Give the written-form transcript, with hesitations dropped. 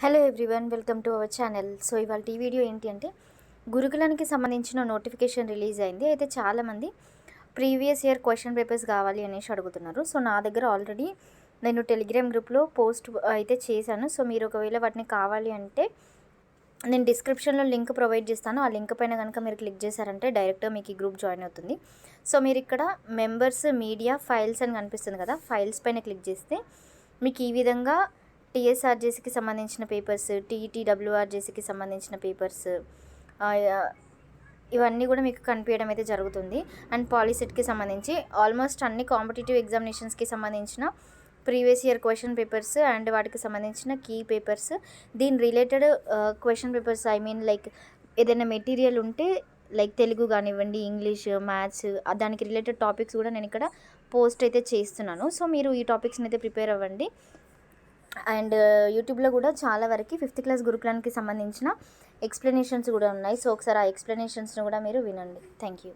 Hello everyone, welcome to our channel. So ఇవాళ ఈ video ఏంటి అంటే గురుకులానికి సంబంధించిన నోటిఫికేషన్ రిలీజ్ అయింది. అయితే చాలామంది ప్రీవియస్ ఇయర్ క్వశ్చన్ పేపర్స్ కావాలి అనేసి అడుగుతున్నారు. సో నా దగ్గర ఆల్రెడీ నేను టెలిగ్రామ్ గ్రూప్లో పోస్ట్ అయితే చేశాను. సో మీరు ఒకవేళ వాటిని కావాలి అంటే నేను డిస్క్రిప్షన్లో లింక్ ప్రొవైడ్ చేస్తాను. ఆ లింక్ పైన కనుక మీరు క్లిక్ చేశారంటే డైరెక్ట్గా మీకు ఈ గ్రూప్ జాయిన్ అవుతుంది. సో మీరు ఇక్కడ మెంబర్స్, మీడియా, ఫైల్స్ అని కనిపిస్తుంది కదా, ఫైల్స్ పైన క్లిక్ చేస్తే మీకు ఈ విధంగా టీఎస్ఆర్జేసీకి సంబంధించిన పేపర్స్, టీటీడబ్ల్యూఆర్జేసీకి సంబంధించిన పేపర్స్ ఇవన్నీ కూడా మీకు కనిపించడం అయితే జరుగుతుంది. అండ్ పాలిసెట్కి సంబంధించి ఆల్మోస్ట్ అన్ని కాంపిటేటివ్ ఎగ్జామినేషన్స్కి సంబంధించిన previous year question papers and వాటికి సంబంధించిన కీ పేపర్స్, దీని related question papers, I mean like ఏదైనా మెటీరియల్ ఉంటే లైక్ తెలుగు కానివ్వండి, ఇంగ్లీష్, మ్యాథ్స్, దానికి రిలేటెడ్ టాపిక్స్ కూడా నేను ఇక్కడ పోస్ట్ అయితే చేస్తున్నాను. సో మీరు ఈ టాపిక్స్ని అయితే ప్రిపేర్ అవ్వండి. అండ్ యూట్యూబ్లో కూడా చాలా వరకు 5th క్లాస్ గురుకులానికి సంబంధించిన ఎక్స్ప్లెనేషన్స్ కూడా ఉన్నాయి. సో ఒకసారి ఆ ఎక్స్ప్లెనేషన్స్ని కూడా మీరు వినండి. Thank you.